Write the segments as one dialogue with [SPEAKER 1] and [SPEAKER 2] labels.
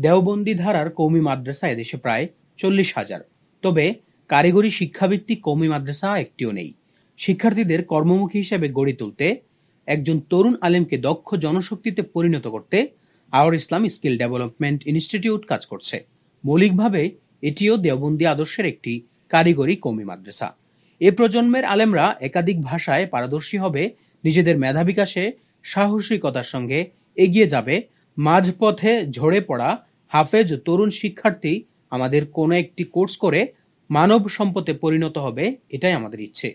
[SPEAKER 1] দেওবন্দি ধারার কওমি মাদ্রাসা এদেশে প্রায় ৪০,০০০। তবে কারিগরি শিক্ষাভিত্তিক কওমি মাদ্রাসা একটিও নেই। শিক্ষার্থীদের কর্মমুখী হিসেবে গড়ে তুলতে, একজন তরুণ আলেমকে দক্ষ জনশক্তিতে পরিণত করতে আওয়ার ইসলাম স্কিল ডেভেলপমেন্ট ইনস্টিটিউট কাজ করছে। মৌলিকভাবে এটিও দেওবন্দি আদর্শের একটি কারিগরি কওমি মাদ্রাসা। এ প্রজন্মের আলেমরা একাধিক ভাষায় পারদর্শী হবে, নিজেদের মেধা বিকাশে সাহসিকতার সঙ্গে এগিয়ে যাবে। মাঝপথে ঝরে পড়া হাফেজ তরুণ শিক্ষার্থী আমাদের কোনো একটি কোর্স করে মানব সম্পদে পরিণত হবে, এটাই আমাদের ইচ্ছে।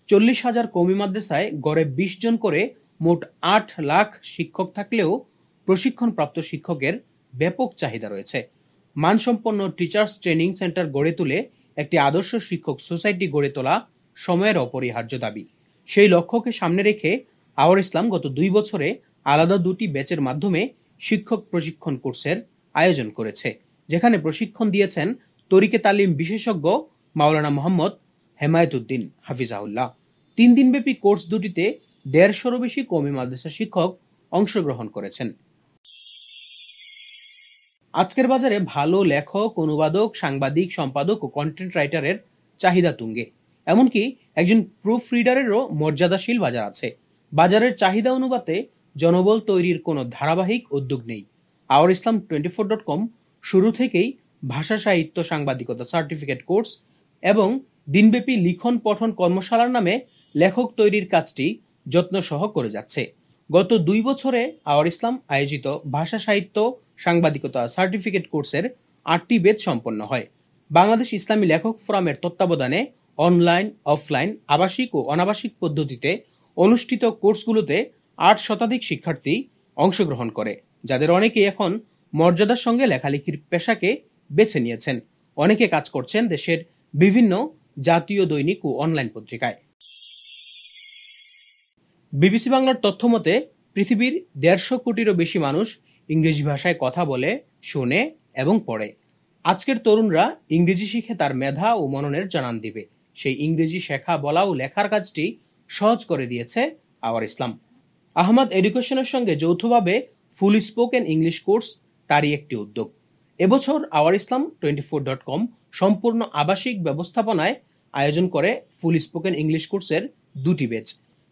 [SPEAKER 1] ৪০,০০০ কওমি মাদ্রাসায় গড়ে ২০ জন করে মোট ৮ লাখ শিক্ষক থাকলেও প্রশিক্ষণপ্রাপ্ত শিক্ষকের ব্যাপক চাহিদা রয়েছে। মানসম্পন্ন টিচার্স ট্রেনিং সেন্টার গড়ে তুলে একটি আদর্শ শিক্ষক সোসাইটি গড়ে তোলা সময়ের অপরিহার্য দাবি। সেই লক্ষ্যকে সামনে রেখে আওয়ার ইসলাম গত ২ বছরে আলাদা ২টি ব্যাচের মাধ্যমে শিক্ষক প্রশিক্ষণ কোর্সের আয়োজন করেছে, যেখানে প্রশিক্ষণ দিয়েছেন তরিকে তালিম বিশেষজ্ঞ মাওলানা মোহাম্মদ হেমায়েতুদ্দিন হাফিজাহুল্লাহ। ৩ দিনব্যাপী কোর্স দুটিতে ১৫০'রও বেশি কওমি মাদ্রাসা শিক্ষক অংশগ্রহণ করেছেন। আজকের বাজারে ভালো লেখক, অনুবাদক, সাংবাদিক, সম্পাদক ও কন্টেন্ট রাইটারের চাহিদা তুঙ্গে। এমনকি একজন প্রুফ রিডারেরও মর্যাদাশীল বাজার আছে। বাজারের চাহিদা অনুপাতে জনবল তৈরির কোনো ধারাবাহিক উদ্যোগ নেই। আওয়ার ইসলাম 24.com শুরু থেকেই ভাষা সাহিত্য সাংবাদিকতা সার্টিফিকেট কোর্স এবং দিনব্যাপী লিখন পঠন কর্মশালার নামে লেখক তৈরির কাজটি যত্নসহ করে যাচ্ছে। গত ২ বছরে আওয়ার ইসলাম আয়োজিত ভাষা সাহিত্য সাংবাদিকতা সার্টিফিকেট কোর্সের ৮টি ব্যাচ সম্পন্ন হয়। বাংলাদেশ ইসলামী লেখক ফোরামের তত্ত্বাবধানে অনলাইন, অফলাইন, আবাসিক ও অনাবাসিক পদ্ধতিতে অনুষ্ঠিত কোর্সগুলোতে ৮ শতাধিক শিক্ষার্থী অংশগ্রহণ করে, যাদের অনেকেই এখন মর্যাদার সঙ্গে লেখালেখির পেশাকে বেছে নিয়েছেন। অনেকে কাজ করছেন দেশের বিভিন্ন জাতীয় দৈনিক ও অনলাইন পত্রিকায়। বিবিসি বাংলার তথ্য মতে পৃথিবীর ১৫০ কোটিরও বেশি মানুষ ইংরেজি ভাষায় কথা বলে, শোনে এবং পড়ে। আজকের তরুণরা ইংরেজি শিখে তার মেধা ও মননের জানান দিবে। সেই ইংরেজি শেখা, বলা ও লেখার কাজটি সহজ করে দিয়েছে আওয়ার ইসলাম। আহমদ এডুকেশনের সঙ্গে যৌথভাবে ফুল স্পোকেন ইংলিশ কোর্স তারই একটি উদ্যোগ। এবছর আওয়ার ইসলাম 24.com সম্পূর্ণ আবাসিক ব্যবস্থাপনায় আয়োজন করে ফুল স্পোকেন ইংলিশ কোর্সের 2টি ব্যাচ,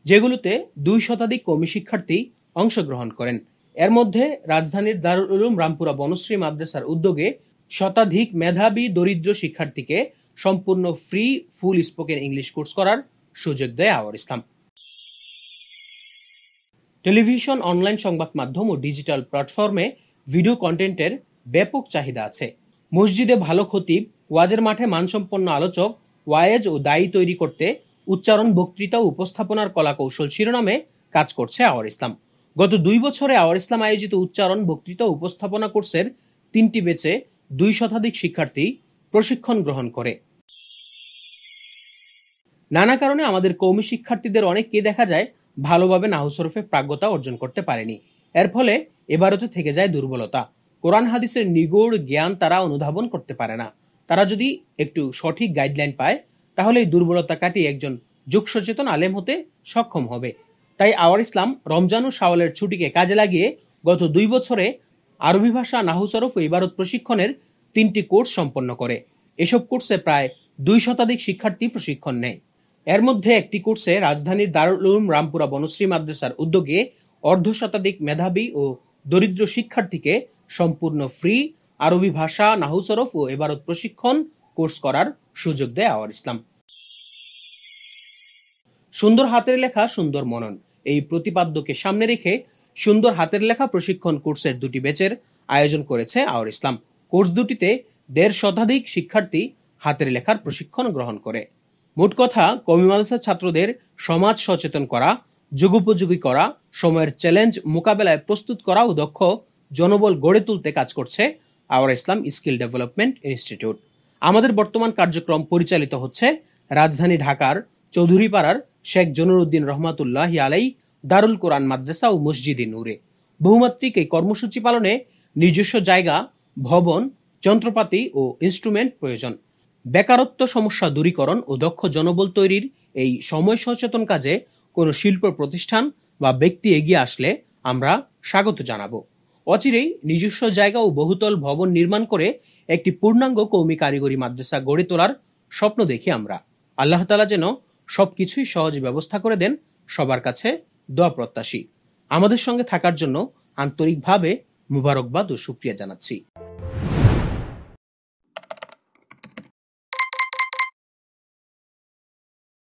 [SPEAKER 1] যেগুলোতে ২ শতাধিক কওমি শিক্ষার্থী অংশগ্রহণ করেন। এর মধ্যে রাজধানীর দারুল উলুম রামপুরা বনশ্রী মাদ্রাসার উদ্যোগে শতাধিক মেধাবী দরিদ্র শিক্ষার্থীকে সম্পূর্ণ ফ্রি ফুল স্পোকেন ইংলিশ কোর্স করার সুযোগ দেয় আওয়ার ইসলাম। টেলিভিশন, অনলাইন সংবাদ মাধ্যম ও ডিজিটাল প্ল্যাটফর্মে ভিডিও কন্টেন্টের ব্যাপক চাহিদা আছে। মসজিদে ভালো খতিব, ওয়াজের মাঠে মানসম্পন্ন আলোচক, ওয়ায়েজ ও দায়ী তৈরি করতে উচ্চারণ, বক্তৃতা ও উপস্থাপনার কলাকৌশল শিরোনামে কাজ করছে আওয়ার ইসলাম। গত ২ বছরে আওয়ার ইসলাম আয়োজিত উচ্চারণ, বক্তৃতা ও উপস্থাপনা কোর্সের ৩টি ব্যাচে ২ শতাধিক শিক্ষার্থী প্রশিক্ষণ গ্রহণ করে। নানা কারণে আমাদের কওমি শিক্ষার্থীদের অনেককে দেখা যায় ভালোভাবে নাহু সরফে প্রাজ্ঞতা অর্জন করতে পারেনি। এর ফলে এবারতে থেকে যায় দুর্বলতা। কোরআন হাদিসের নিগূঢ় জ্ঞান তারা অনুধাবন করতে পারে না। তারা যদি একটু সঠিক গাইডলাইন পায়, তাহলে এই দুর্বলতা কাটিয়ে একজন যুগ সচেতন আলেম হতে সক্ষম হবে। তাই আওয়ার ইসলাম রমজান ও শাওয়ালের ছুটিকে কাজে লাগিয়ে গত ২ বছরে আরবি ভাষা, নাহু সরফ ও ইবারত প্রশিক্ষণের ৩টি কোর্স সম্পন্ন করে। এসব কোর্সে প্রায় ২ শতাধিক শিক্ষার্থী প্রশিক্ষণ নেয়। এর মধ্যে একটি কোর্সে রাজধানীর দারুল উলুম রামপুরা বনশ্রী মাদ্রাসার উদ্যোগে ১/২ শতাধিক মেধাবী ও দরিদ্র শিক্ষার্থীকে সম্পূর্ণ ফ্রি আরবি ভাষা, নাহু সরফ ও ইবারত প্রশিক্ষণ কোর্স করার সুযোগ দেয় আওয়ার ইসলাম। সুন্দর হাতের লেখা, সুন্দর মনন, এই প্রতিপাদ্যকে সামনে রেখে সুন্দর হাতের লেখা প্রশিক্ষণ কোর্সের 2টি ব্যাচের আয়োজন করেছে আওয়ার ইসলাম। কোর্স দুটিতে ১৫০ শতাধিক শিক্ষার্থী হাতের লেখার প্রশিক্ষণ গ্রহণ করে। মোট কথা, কওমি মাদ্রাসার ছাত্রদের সমাজ সচেতন করা, যুগোপযোগী করা, সময়ের চ্যালেঞ্জ মোকাবেলায় প্রস্তুত করা ও দক্ষ জনবল গড়ে তুলতে কাজ করছে আওয়ার ইসলাম স্কিল ডেভেলপমেন্ট ইনস্টিটিউট। আমাদের বর্তমান কার্যক্রম পরিচালিত হচ্ছে রাজধানী ঢাকার চৌধুরীপাড়ার শেখ জনুরউদ্দিন রহমাতুল্লাহি আলাই দারুল কোরআন মাদ্রাসা ও মসজিদে নূরে। বহুমাত্রিক এই কর্মসূচি পালনে নিজস্ব জায়গা, ভবন, যন্ত্রপাতি ও ইনস্ট্রুমেন্ট প্রয়োজন। বেকারত্ব সমস্যা দূরীকরণ ও দক্ষ জনবল তৈরির এই সময় সচেতন কাজে কোনো শিল্প প্রতিষ্ঠান বা ব্যক্তি এগিয়ে আসলে আমরা স্বাগত জানাবো। অচিরেই নিজস্ব জায়গা ও বহুতল ভবন নির্মাণ করে একটি পূর্ণাঙ্গ কওমি কারিগরি মাদ্রাসা গড়ে তোলার স্বপ্ন দেখি আমরা। আল্লাহ তাআলা যেন সবকিছুই সহজ ব্যবস্থা করে দেন, সবার কাছে দোয়া প্রত্যাশী। আমাদের সঙ্গে থাকার জন্য আন্তরিকভাবে মুবারকবাদ ও শুকরিয়া জানাচ্ছি।